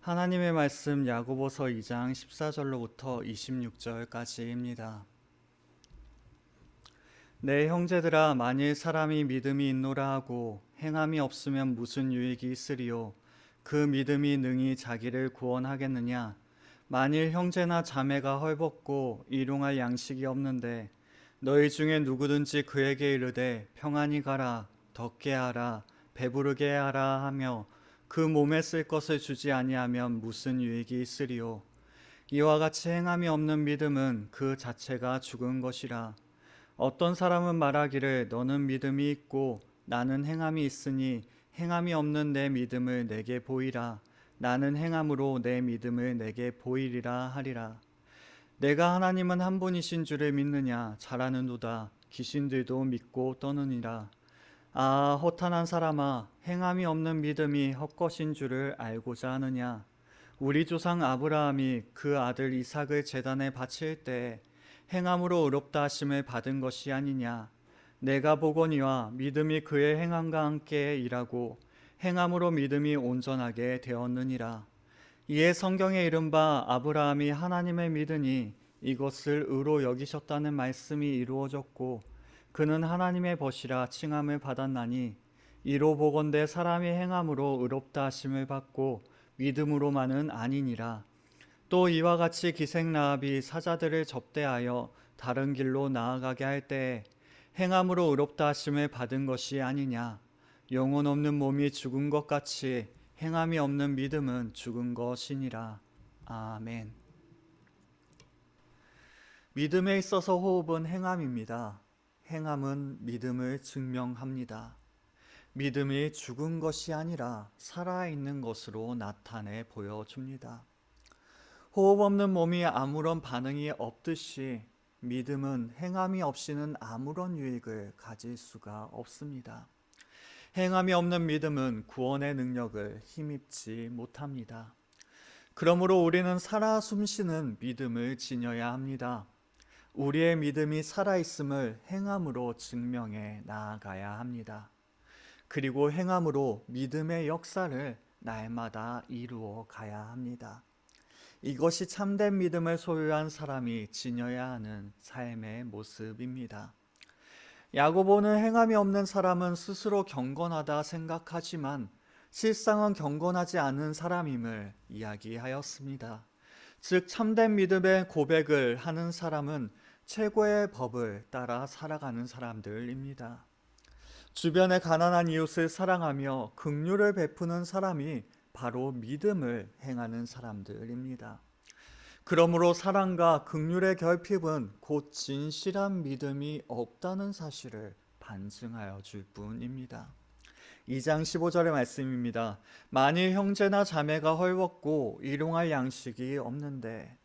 하나님의 말씀 야고보서 2장 14절로부터 26절까지입니다. 내 형제들아, 만일 사람이 믿음이 있노라 하고 행함이 없으면 무슨 유익이 있으리요? 그 믿음이 능히 자기를 구원하겠느냐? 만일 형제나 자매가 헐벗고 일용할 양식이 없는데 너희 중에 누구든지 그에게 이르되 평안히 가라, 덥게 하라, 배부르게 하라 하며 그 몸에 쓸 것을 주지 아니하면 무슨 유익이 있으리요? 이와 같이 행함이 없는 믿음은 그 자체가 죽은 것이라. 어떤 사람은 말하기를 너는 믿음이 있고 나는 행함이 있으니 행함이 없는 내 믿음을 내게 보이라. 나는 행함으로 내 믿음을 내게 보이리라 하리라. 내가 하나님은 한 분이신 줄을 믿느냐? 잘하는도다. 귀신들도 믿고 떠느니라. 아, 허탄한 사람아, 행함이 없는 믿음이 헛것인 줄을 알고자 하느냐? 우리 조상 아브라함이 그 아들 이삭을 제단에 바칠 때 행함으로 의롭다 하심을 받은 것이 아니냐? 내가 보거니와 믿음이 그의 행함과 함께 일하고 행함으로 믿음이 온전하게 되었느니라. 이에 성경에 이른 바 아브라함이 하나님을 믿으니 이것을 의로 여기셨다는 말씀이 이루어졌고 그는 하나님의 벗이라 칭함을 받았나니 이로 보건대 사람이 행함으로 의롭다 하심을 받고 믿음으로만은 아니니라. 또 이와 같이 기생 라합이 사자들을 접대하여 다른 길로 나아가게 할 때에 행함으로 의롭다 하심을 받은 것이 아니냐? 영혼 없는 몸이 죽은 것 같이 행함이 없는 믿음은 죽은 것이니라. 아멘. 믿음에 있어서 호흡은 행함입니다. 행함은 믿음을 증명합니다. 믿음이 죽은 것이 아니라 살아있는 것으로 나타내 보여줍니다. 호흡 없는 몸이 아무런 반응이 없듯이 믿음은 행함이 없이는 아무런 유익을 가질 수가 없습니다. 행함이 없는 믿음은 구원의 능력을 힘입지 못합니다. 그러므로 우리는 살아 숨쉬는 믿음을 지녀야 합니다. 우리의 믿음이 살아있음을 행함으로 증명해 나아가야 합니다. 그리고 행함으로 믿음의 역사를 날마다 이루어 가야 합니다. 이것이 참된 믿음을 소유한 사람이 지녀야 하는 삶의 모습입니다. 야고보는 행함이 없는 사람은 스스로 경건하다 생각하지만 실상은 경건하지 않은 사람임을 이야기하였습니다. 즉 참된 믿음의 고백을 하는 사람은 최고의 법을 따라 살아가는 사람들입니다. 주변의 가난한 이웃을 사랑하며 긍휼을 베푸는 사람이 바로 믿음을 행하는 사람들입니다. 그러므로 사랑과 긍휼의 결핍은 곧 진실한 믿음이 없다는 사실을 반증하여 줄 뿐입니다. 2장 15절의 말씀입니다. 만일 형제나 자매가 헐벗고 일용할 양식이 없는데,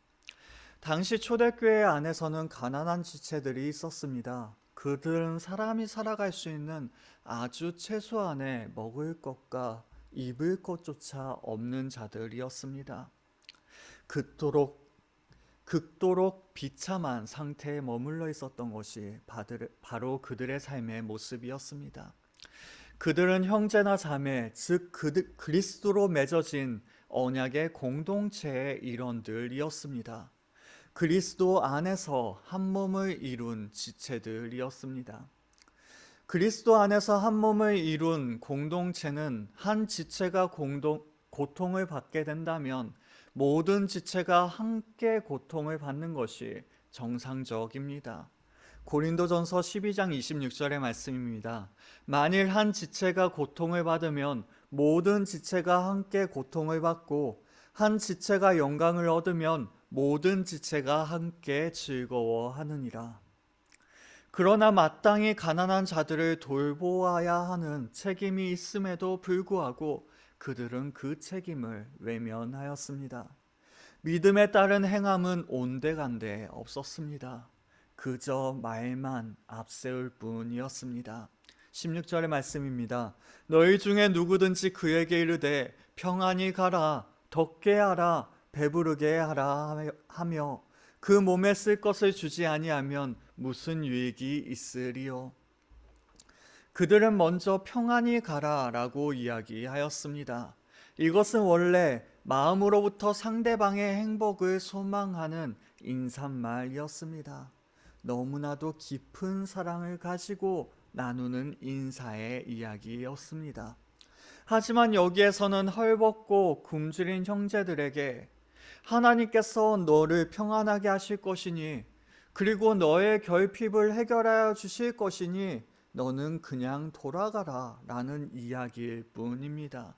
당시 초대교회 안에서는 가난한 지체들이 있었습니다. 그들은 사람이 살아갈 수 있는 아주 최소한의 먹을 것과 입을 것조차 없는 자들이었습니다. 극도록 비참한 상태에 머물러 있었던 것이 바로 그들의 삶의 모습이었습니다. 그들은 형제나 자매, 즉 그리스도로 맺어진 언약의 공동체의 일원들이었습니다. 그리스도 안에서 한 몸을 이룬 지체들이었습니다. 그리스도 안에서 한 몸을 이룬 공동체는 한 지체가 고통을 받게 된다면 모든 지체가 함께 고통을 받는 것이 정상적입니다. 고린도전서 12장 26절의 말씀입니다. 만일 한 지체가 고통을 받으면 모든 지체가 함께 고통을 받고 한 지체가 영광을 얻으면 모든 지체가 함께 즐거워하느니라. 그러나 마땅히 가난한 자들을 돌보아야 하는 책임이 있음에도 불구하고 그들은 그 책임을 외면하였습니다. 믿음에 따른 행함은 온데간데 없었습니다. 그저 말만 앞세울 뿐이었습니다. 16절의 말씀입니다. 너희 중에 누구든지 그에게 이르되 평안히 가라, 덥게 하라, 배부르게 하라 하며 그 몸에 쓸 것을 주지 아니하면 무슨 유익이 있으리요? 그들은 먼저 평안히 가라라고 이야기하였습니다. 이것은 원래 마음으로부터 상대방의 행복을 소망하는 인사말이었습니다. 너무나도 깊은 사랑을 가지고 나누는 인사의 이야기였습니다. 하지만 여기에서는 헐벗고 굶주린 형제들에게 하나님께서 너를 평안하게 하실 것이니, 그리고 너의 결핍을 해결하여 주실 것이니 너는 그냥 돌아가라 라는 이야기일 뿐입니다.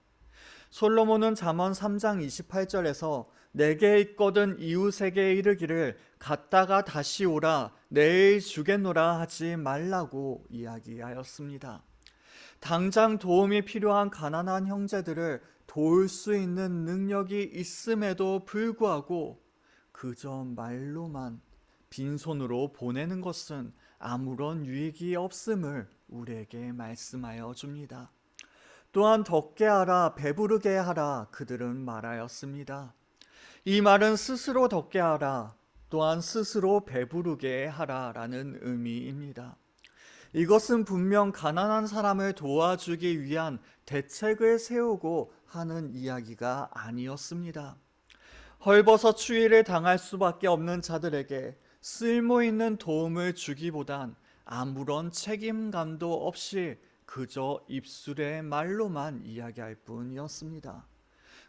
솔로몬은 잠언 3장 28절에서 내게 있거든 이웃에게 이르기를 갔다가 다시 오라 내일 주겠노라 하지 말라고 이야기하였습니다. 당장 도움이 필요한 가난한 형제들을 도울 수 있는 능력이 있음에도 불구하고 그저 말로만 빈손으로 보내는 것은 아무런 유익이 없음을 우리에게 말씀하여 줍니다. 또한 덥게 하라 배부르게 하라 그들은 말하였습니다. 이 말은 스스로 덥게 하라 또한 스스로 배부르게 하라 라는 의미입니다. 이것은 분명 가난한 사람을 도와주기 위한 대책을 세우고 하는 이야기가 아니었습니다. 헐벗어 추위를 당할 수밖에 없는 자들에게 쓸모있는 도움을 주기보단 아무런 책임감도 없이 그저 입술의 말로만 이야기할 뿐이었습니다.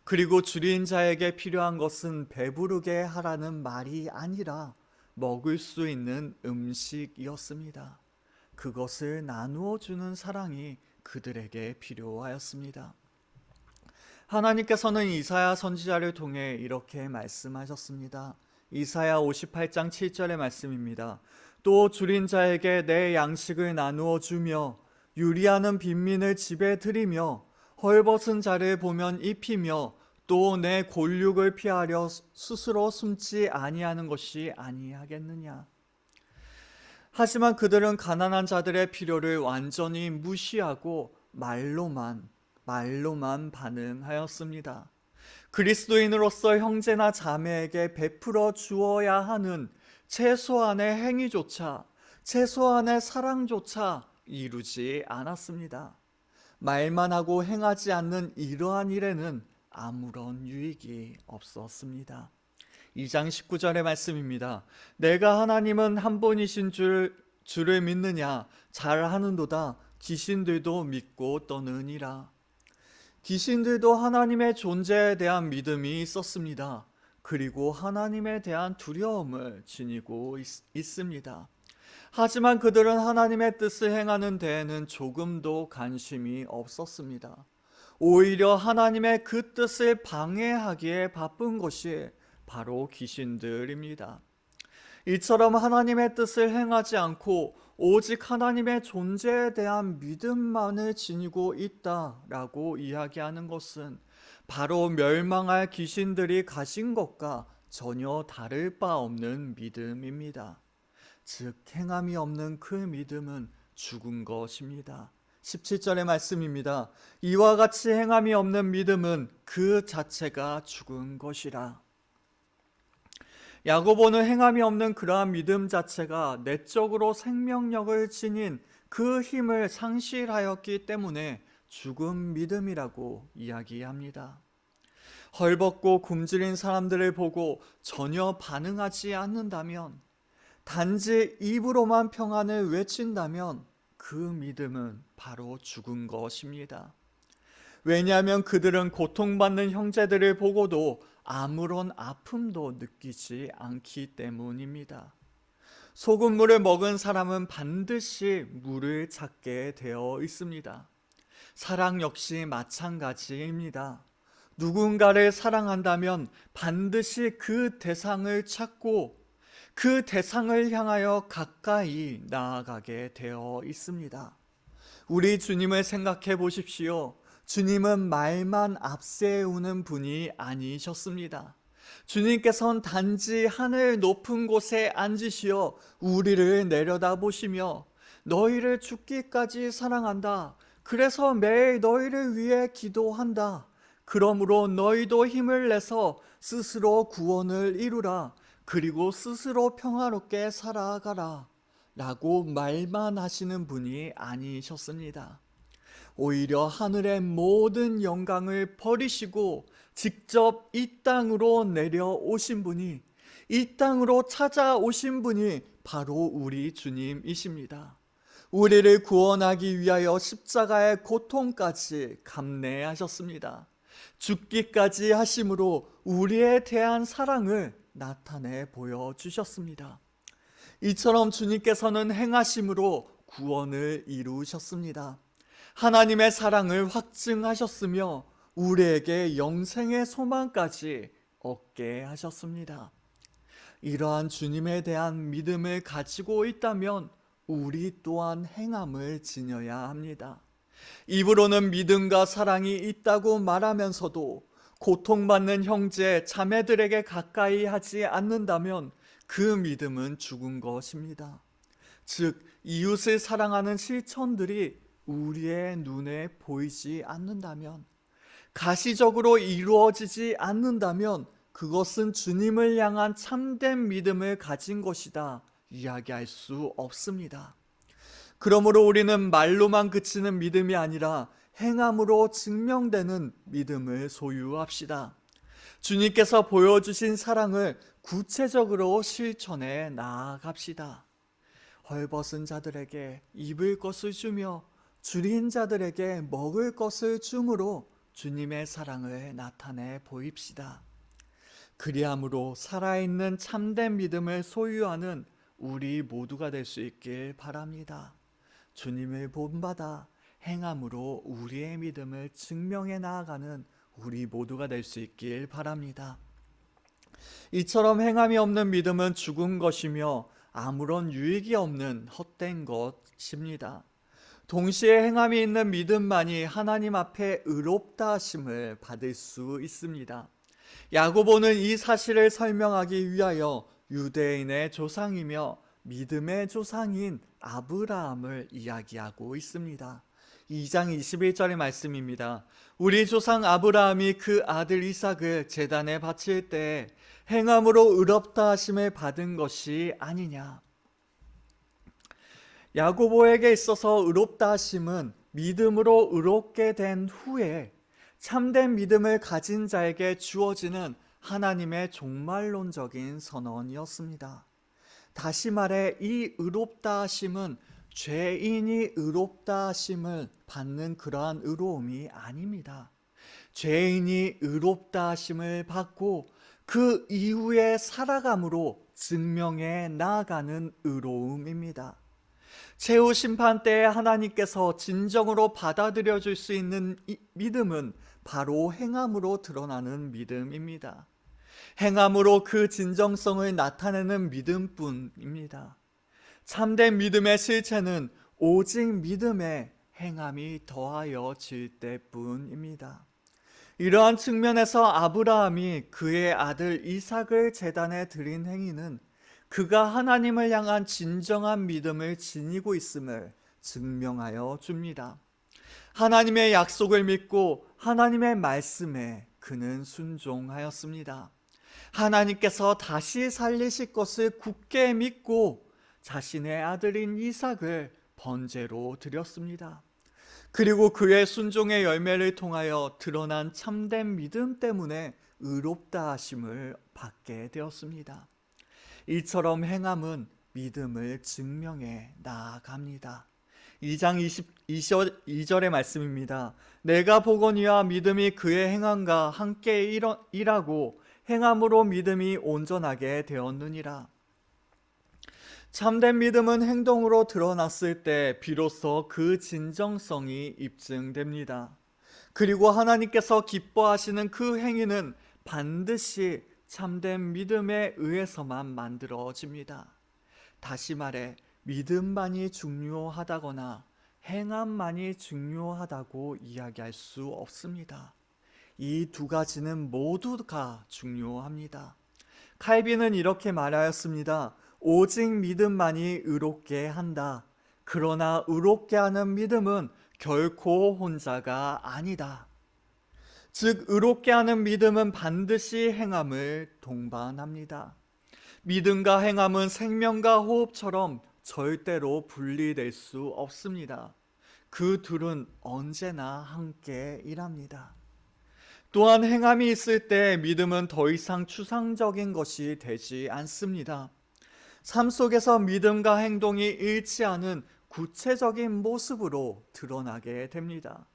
그리고 줄인 자에게 필요한 것은 배부르게 하라는 말이 아니라 먹을 수 있는 음식이었습니다. 그것을 나누어 주는 사랑이 그들에게 필요하였습니다. 하나님께서는 이사야 선지자를 통해 이렇게 말씀하셨습니다. 이사야 58장 7절의 말씀입니다. 또 줄인 자에게 내 양식을 나누어 주며 유리하는 빈민을 집에 들이며 헐벗은 자를 보면 입히며 또 내 골육을 피하려 스스로 숨지 아니하는 것이 아니하겠느냐. 하지만 그들은 가난한 자들의 필요를 완전히 무시하고 말로만 반응하였습니다. 그리스도인으로서 형제나 자매에게 베풀어 주어야 하는 최소한의 행위조차, 최소한의 사랑조차 이루지 않았습니다. 말만 하고 행하지 않는 이러한 일에는 아무런 유익이 없었습니다. 2장 19절의 말씀입니다. 내가 하나님은 한 분이신 줄을 믿느냐 잘하는도다 귀신들도 믿고 떠느니라. 귀신들도 하나님의 존재에 대한 믿음이 있었습니다. 그리고 하나님에 대한 두려움을 지니고 있습니다. 하지만 그들은 하나님의 뜻을 행하는 데에는 조금도 관심이 없었습니다. 오히려 하나님의 그 뜻을 방해하기에 바쁜 것이 바로 귀신들입니다. 이처럼 하나님의 뜻을 행하지 않고 오직 하나님의 존재에 대한 믿음만을 지니고 있다라고 이야기하는 것은 바로 멸망할 귀신들이 가진 것과 전혀 다를 바 없는 믿음입니다. 즉 행함이 없는 그 믿음은 죽은 것입니다. 17절의 말씀입니다. 이와 같이 행함이 없는 믿음은 그 자체가 죽은 것이라. 야고보는 행함이 없는 그러한 믿음 자체가 내적으로 생명력을 지닌 그 힘을 상실하였기 때문에 죽은 믿음이라고 이야기합니다. 헐벗고 굶주린 사람들을 보고 전혀 반응하지 않는다면, 단지 입으로만 평안을 외친다면 그 믿음은 바로 죽은 것입니다. 왜냐하면 그들은 고통받는 형제들을 보고도 아무런 아픔도 느끼지 않기 때문입니다. 소금물을 먹은 사람은 반드시 물을 찾게 되어 있습니다. 사랑 역시 마찬가지입니다. 누군가를 사랑한다면 반드시 그 대상을 찾고 그 대상을 향하여 가까이 나아가게 되어 있습니다. 우리 주님을 생각해 보십시오. 주님은 말만 앞세우는 분이 아니셨습니다. 주님께서는 단지 하늘 높은 곳에 앉으시어 우리를 내려다보시며 너희를 죽기까지 사랑한다. 그래서 매일 너희를 위해 기도한다. 그러므로 너희도 힘을 내서 스스로 구원을 이루라. 그리고 스스로 평화롭게 살아가라 라고 말만 하시는 분이 아니셨습니다. 오히려 하늘의 모든 영광을 버리시고 직접 이 땅으로 내려오신 분이, 이 땅으로 찾아오신 분이 바로 우리 주님이십니다. 우리를 구원하기 위하여 십자가의 고통까지 감내하셨습니다. 죽기까지 하심으로 우리에 대한 사랑을 나타내 보여주셨습니다. 이처럼 주님께서는 행하심으로 구원을 이루셨습니다. 하나님의 사랑을 확증하셨으며 우리에게 영생의 소망까지 얻게 하셨습니다. 이러한 주님에 대한 믿음을 가지고 있다면 우리 또한 행함을 지녀야 합니다. 입으로는 믿음과 사랑이 있다고 말하면서도 고통받는 형제, 자매들에게 가까이 하지 않는다면 그 믿음은 죽은 것입니다. 즉, 이웃을 사랑하는 실천들이 우리의 눈에 보이지 않는다면, 가시적으로 이루어지지 않는다면 그것은 주님을 향한 참된 믿음을 가진 것이다 이야기할 수 없습니다. 그러므로 우리는 말로만 그치는 믿음이 아니라 행함으로 증명되는 믿음을 소유합시다. 주님께서 보여주신 사랑을 구체적으로 실천해 나아갑시다. 헐벗은 자들에게 입을 것을 주며 줄인 자들에게 먹을 것을 줌으로 주님의 사랑을 나타내 보입시다. 그리함으로 살아있는 참된 믿음을 소유하는 우리 모두가 될 수 있길 바랍니다. 주님을 본받아 행함으로 우리의 믿음을 증명해 나아가는 우리 모두가 될 수 있길 바랍니다. 이처럼 행함이 없는 믿음은 죽은 것이며 아무런 유익이 없는 헛된 것입니다. 동시에 행함이 있는 믿음만이 하나님 앞에 의롭다 하심을 받을 수 있습니다. 야고보는 이 사실을 설명하기 위하여 유대인의 조상이며 믿음의 조상인 아브라함을 이야기하고 있습니다. 2장 21절의 말씀입니다. 우리 조상 아브라함이 그 아들 이삭을 제단에 바칠 때 행함으로 의롭다 하심을 받은 것이 아니냐. 야고보에게 있어서 의롭다 하심은 믿음으로 의롭게 된 후에 참된 믿음을 가진 자에게 주어지는 하나님의 종말론적인 선언이었습니다. 다시 말해 이 의롭다 하심은 죄인이 의롭다 하심을 받는 그러한 의로움이 아닙니다. 죄인이 의롭다 하심을 받고 그 이후에 살아감으로 증명해 나아가는 의로움입니다. 최후 심판 때에 하나님께서 진정으로 받아들여 줄 수 있는 이 믿음은 바로 행함으로 드러나는 믿음입니다. 행함으로 그 진정성을 나타내는 믿음뿐입니다. 참된 믿음의 실체는 오직 믿음에 행함이 더하여질 때뿐입니다. 이러한 측면에서 아브라함이 그의 아들 이삭을 제단에 드린 행위는 그가 하나님을 향한 진정한 믿음을 지니고 있음을 증명하여 줍니다. 하나님의 약속을 믿고 하나님의 말씀에 그는 순종하였습니다. 하나님께서 다시 살리실 것을 굳게 믿고 자신의 아들인 이삭을 번제로 드렸습니다. 그리고 그의 순종의 열매를 통하여 드러난 참된 믿음 때문에 의롭다 하심을 받게 되었습니다. 이처럼 행함은 믿음을 증명해 나아갑니다. 2장 22절의 말씀입니다. 내가 보거니와 믿음이 그의 행함과 함께 일하고 행함으로 믿음이 온전하게 되었느니라. 참된 믿음은 행동으로 드러났을 때 비로소 그 진정성이 입증됩니다. 그리고 하나님께서 기뻐하시는 그 행위는 반드시 참된 믿음에 의해서만 만들어집니다. 다시 말해 믿음만이 중요하다거나 행함만이 중요하다고 이야기할 수 없습니다. 이 두 가지는 모두가 중요합니다. 칼빈은 이렇게 말하였습니다. 오직 믿음만이 의롭게 한다. 그러나 의롭게 하는 믿음은 결코 혼자가 아니다. 즉 의롭게 하는 믿음은 반드시 행함을 동반합니다. 믿음과 행함은 생명과 호흡처럼 절대로 분리될 수 없습니다. 그 둘은 언제나 함께 일합니다. 또한 행함이 있을 때 믿음은 더 이상 추상적인 것이 되지 않습니다. 삶 속에서 믿음과 행동이 일치하는 구체적인 모습으로 드러나게 됩니다.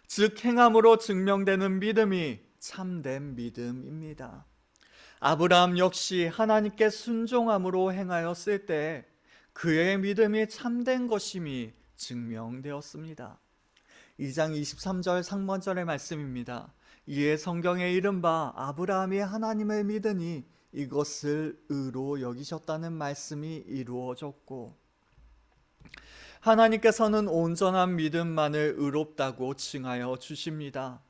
즉 행함으로 증명되는 믿음이 참된 믿음입니다. 아브라함 역시 하나님께 순종함으로 행하였을 때 그의 믿음이 참된 것임이 증명되었습니다. 2장 23절 상반절의 말씀입니다. 이에 성경에 이른 바 아브라함이 하나님을 믿으니 이것을 의로 여기셨다는 말씀이 이루어졌고, 하나님께서는 온전한 믿음만을 의롭다고 칭하여 주십니다.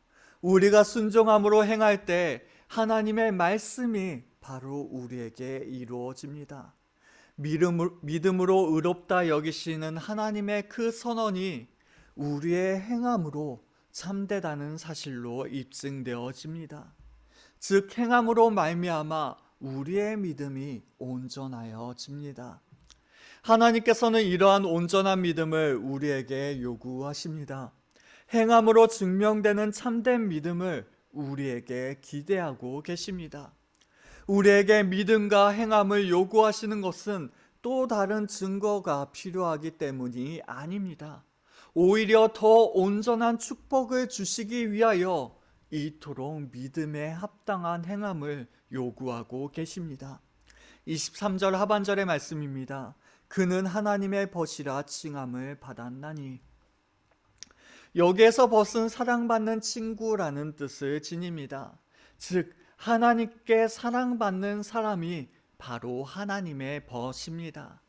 우리가 순종함으로 행할 때 하나님의 말씀이 바로 우리에게 이루어집니다. 믿음으로 의롭다 여기시는 하나님의 그 선언이 우리의 행함으로 참되다는 사실로 입증되어집니다. 즉 행함으로 말미암아 우리의 믿음이 온전하여집니다. 하나님께서는 이러한 온전한 믿음을 우리에게 요구하십니다. 행함으로 증명되는 참된 믿음을 우리에게 기대하고 계십니다. 우리에게 믿음과 행함을 요구하시는 것은 또 다른 증거가 필요하기 때문이 아닙니다. 오히려 더 온전한 축복을 주시기 위하여 이토록 믿음에 합당한 행함을 요구하고 계십니다. 23절 하반절의 말씀입니다. 그는 하나님의 벗이라 칭함을 받았나니. 여기에서 벗은 사랑받는 친구라는 뜻을 지닙니다. 즉 하나님께 사랑받는 사람이 바로 하나님의 벗입니다.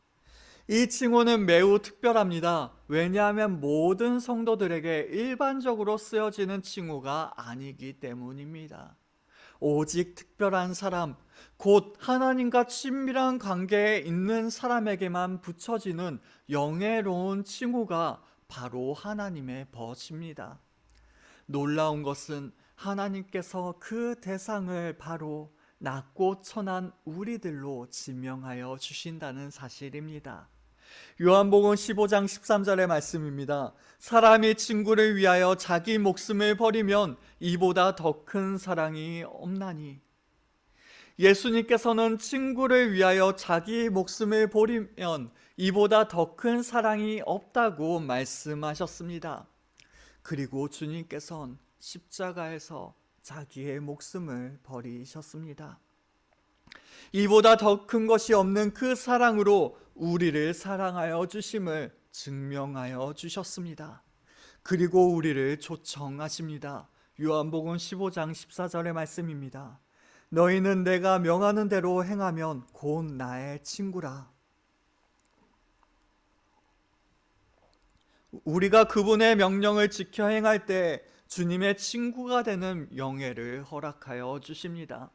이 칭호는 매우 특별합니다. 왜냐하면 모든 성도들에게 일반적으로 쓰여지는 칭호가 아니기 때문입니다. 오직 특별한 사람, 곧 하나님과 친밀한 관계에 있는 사람에게만 붙여지는 영예로운 칭호가 바로 하나님의 벗입니다. 놀라운 것은 하나님께서 그 대상을 바로 낮고 천한 우리들로 지명하여 주신다는 사실입니다. 요한복음 15장 13절의 말씀입니다. 사람이 친구를 위하여 자기 목숨을 버리면 이보다 더 큰 사랑이 없나니. 예수님께서는 친구를 위하여 자기 목숨을 버리면 이보다 더 큰 사랑이 없다고 말씀하셨습니다. 그리고 주님께서는 십자가에서 자기의 목숨을 버리셨습니다. 이보다 더 큰 것이 없는 그 사랑으로 우리를 사랑하여 주심을 증명하여 주셨습니다. 그리고 우리를 초청하십니다. 요한복음 15장 14절의 말씀입니다. 너희는 내가 명하는 대로 행하면 곧 나의 친구라. 우리가 그분의 명령을 지켜 행할 때 주님의 친구가 되는 영예를 허락하여 주십니다.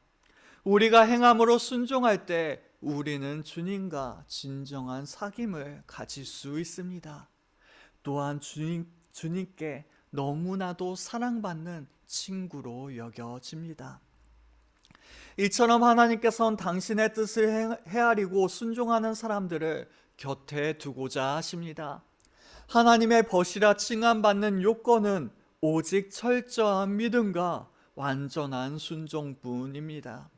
우리가 행함으로 순종할 때 우리는 주님과 진정한 사귐을 가질 수 있습니다. 또한 주님께 너무나도 사랑받는 친구로 여겨집니다. 이처럼 하나님께서는 당신의 뜻을 헤아리고 순종하는 사람들을 곁에 두고자 하십니다. 하나님의 벗이라 칭함받는 요건은 오직 철저한 믿음과 완전한 순종뿐입니다.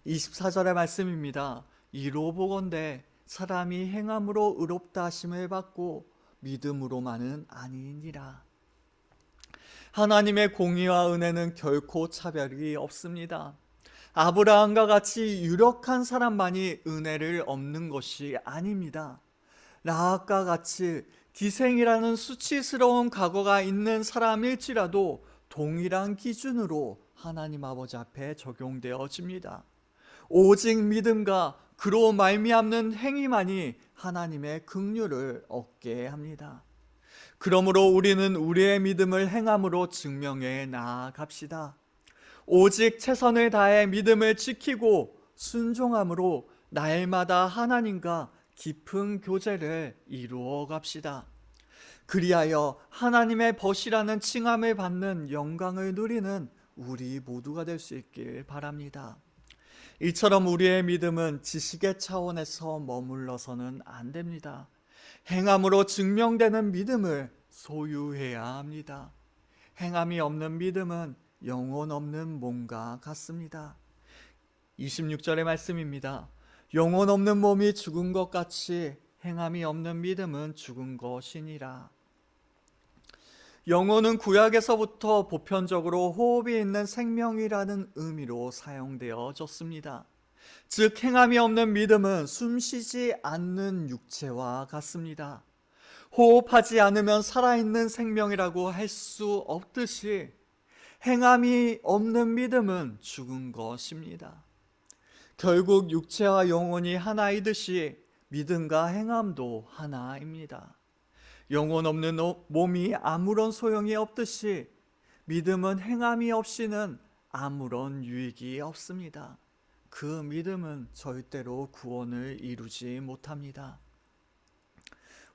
24절의 말씀입니다. 이로 보건대 사람이 행함으로 의롭다 하심을 받고 믿음으로만은 아니니라. 하나님의 공의와 은혜는 결코 차별이 없습니다. 아브라함과 같이 유력한 사람만이 은혜를 얻는 것이 아닙니다. 라합과 같이 기생이라는 수치스러운 과거가 있는 사람일지라도 동일한 기준으로 하나님 아버지 앞에 적용되어집니다. 오직 믿음과 그로 말미암는 행위만이 하나님의 긍휼을 얻게 합니다. 그러므로 우리는 우리의 믿음을 행함으로 증명해 나아갑시다. 오직 최선을 다해 믿음을 지키고 순종함으로 날마다 하나님과 깊은 교제를 이루어 갑시다. 그리하여 하나님의 벗이라는 칭함을 받는 영광을 누리는 우리 모두가 될 수 있길 바랍니다. 이처럼 우리의 믿음은 지식의 차원에서 머물러서는 안 됩니다. 행함으로 증명되는 믿음을 소유해야 합니다. 행함이 없는 믿음은 영혼 없는 몸과 같습니다. 26절의 말씀입니다. 영혼 없는 몸이 죽은 것 같이 행함이 없는 믿음은 죽은 것이니라. 영혼은 구약에서부터 보편적으로 호흡이 있는 생명이라는 의미로 사용되어졌습니다. 즉 행함이 없는 믿음은 숨쉬지 않는 육체와 같습니다. 호흡하지 않으면 살아있는 생명이라고 할 수 없듯이 행함이 없는 믿음은 죽은 것입니다. 결국 육체와 영혼이 하나이듯이 믿음과 행함도 하나입니다. 영혼 없는 몸이 아무런 소용이 없듯이 믿음은 행함이 없이는 아무런 유익이 없습니다. 그 믿음은 절대로 구원을 이루지 못합니다.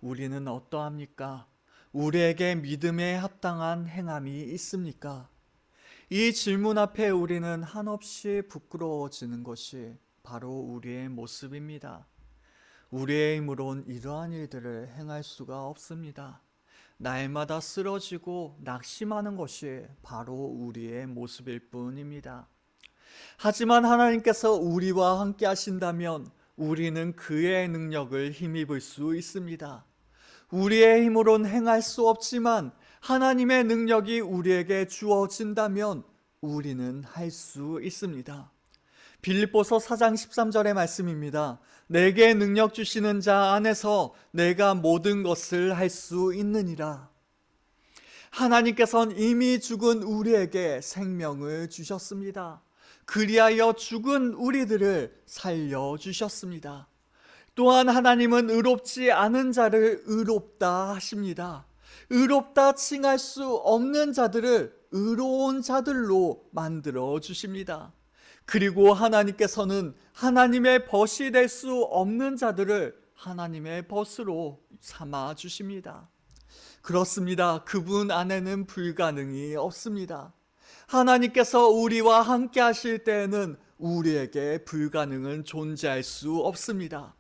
우리는 어떠합니까? 우리에게 믿음에 합당한 행함이 있습니까? 이 질문 앞에 우리는 한없이 부끄러워지는 것이 바로 우리의 모습입니다. 우리의 힘으론 이러한 일들을 행할 수가 없습니다. 날마다 쓰러지고 낙심하는 것이 바로 우리의 모습일 뿐입니다. 하지만 하나님께서 우리와 함께 하신다면 우리는 그의 능력을 힘입을 수 있습니다. 우리의 힘으론 행할 수 없지만 하나님의 능력이 우리에게 주어진다면 우리는 할 수 있습니다. 빌립보서 4장 13절의 말씀입니다. 내게 능력 주시는 자 안에서 내가 모든 것을 할 수 있느니라. 하나님께서는 이미 죽은 우리에게 생명을 주셨습니다. 그리하여 죽은 우리들을 살려주셨습니다. 또한 하나님은 의롭지 않은 자를 의롭다 하십니다. 의롭다 칭할 수 없는 자들을 의로운 자들로 만들어 주십니다. 그리고 하나님께서는 하나님의 벗이 될 수 없는 자들을 하나님의 벗으로 삼아 주십니다. 그렇습니다. 그분 안에는 불가능이 없습니다. 하나님께서 우리와 함께 하실 때에는 우리에게 불가능은 존재할 수 없습니다.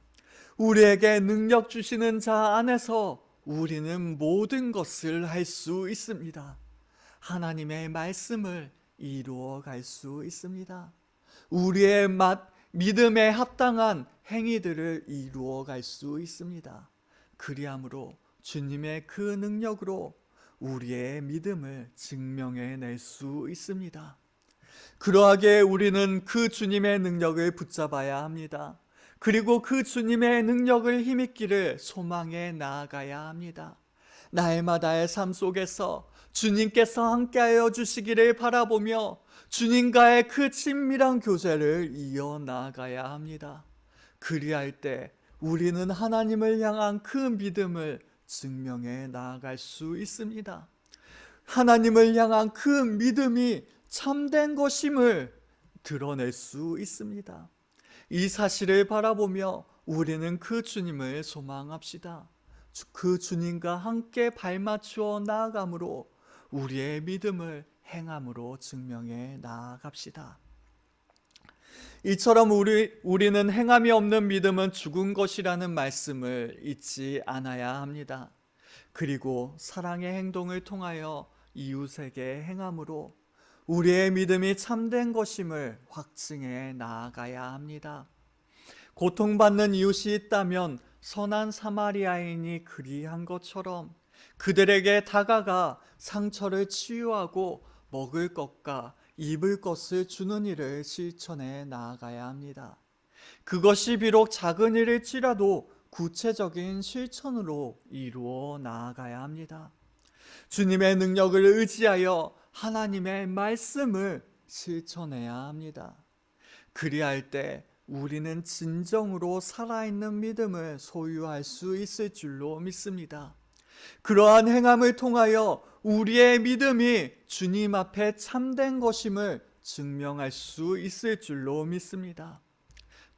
우리에게 능력 주시는 자 안에서 우리는 모든 것을 할 수 있습니다. 하나님의 말씀을 이루어 갈 수 있습니다. 우리의 믿음에 합당한 행위들을 이루어 갈 수 있습니다. 그리함으로 주님의 그 능력으로 우리의 믿음을 증명해낼 수 있습니다. 그러하게 우리는 그 주님의 능력을 붙잡아야 합니다. 그리고 그 주님의 능력을 힘입기를 소망해 나아가야 합니다. 날마다의 삶 속에서 주님께서 함께하여 주시기를 바라보며 주님과의 그 친밀한 교제를 이어나가야 합니다. 그리할 때 우리는 하나님을 향한 그 믿음을 증명해 나아갈 수 있습니다. 하나님을 향한 그 믿음이 참된 것임을 드러낼 수 있습니다. 이 사실을 바라보며 우리는 그 주님을 소망합시다. 그 주님과 함께 발맞추어 나아감으로 우리의 믿음을 행함으로 증명해 나아갑시다. 이처럼 우리는 행함이 없는 믿음은 죽은 것이라는 말씀을 잊지 않아야 합니다. 그리고 사랑의 행동을 통하여 이웃에게 행함으로 우리의 믿음이 참된 것임을 확증해 나아가야 합니다. 고통받는 이웃이 있다면 선한 사마리아인이 그리한 것처럼 그들에게 다가가 상처를 치유하고 먹을 것과 입을 것을 주는 일을 실천해 나아가야 합니다. 그것이 비록 작은 일일지라도 구체적인 실천으로 이루어 나아가야 합니다. 주님의 능력을 의지하여 하나님의 말씀을 실천해야 합니다. 그리할 때 우리는 진정으로 살아있는 믿음을 소유할 수 있을 줄로 믿습니다. 그러한 행함을 통하여 우리의 믿음이 주님 앞에 참된 것임을 증명할 수 있을 줄로 믿습니다.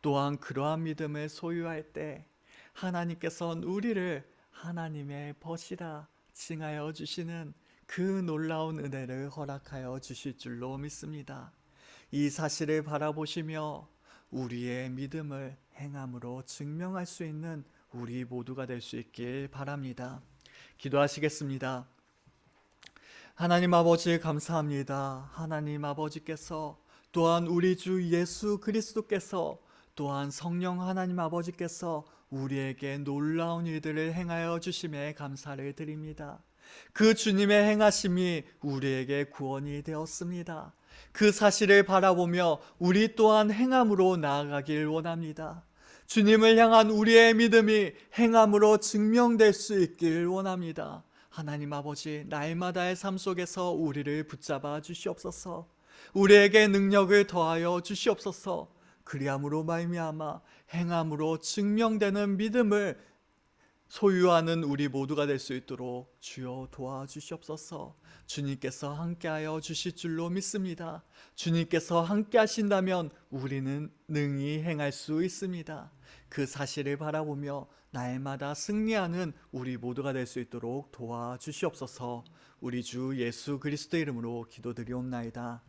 또한 그러한 믿음을 소유할 때 하나님께서는 우리를 하나님의 벗이라 칭하여 주시는 그 놀라운 은혜를 허락하여 주실 줄로 믿습니다. 이 사실을 바라보시며 우리의 믿음을 행함으로 증명할 수 있는 우리 모두가 될 수 있길 바랍니다. 기도하시겠습니다. 하나님 아버지 감사합니다. 하나님 아버지께서 또한 우리 주 예수 그리스도께서 또한 성령 하나님 아버지께서 우리에게 놀라운 일들을 행하여 주심에 감사를 드립니다. 그 주님의 행하심이 우리에게 구원이 되었습니다. 그 사실을 바라보며 우리 또한 행함으로 나아가길 원합니다. 주님을 향한 우리의 믿음이 행함으로 증명될 수 있길 원합니다. 하나님 아버지, 날마다의 삶 속에서 우리를 붙잡아 주시옵소서. 우리에게 능력을 더하여 주시옵소서. 그리함으로 말미암아 행함으로 증명되는 믿음을 소유하는 우리 모두가 될 수 있도록 주여 도와주시옵소서. 주님께서 함께하여 주실 줄로 믿습니다. 주님께서 함께 하신다면 우리는 능히 행할 수 있습니다. 그 사실을 바라보며 날마다 승리하는 우리 모두가 될 수 있도록 도와주시옵소서. 우리 주 예수 그리스도 이름으로 기도드리옵나이다.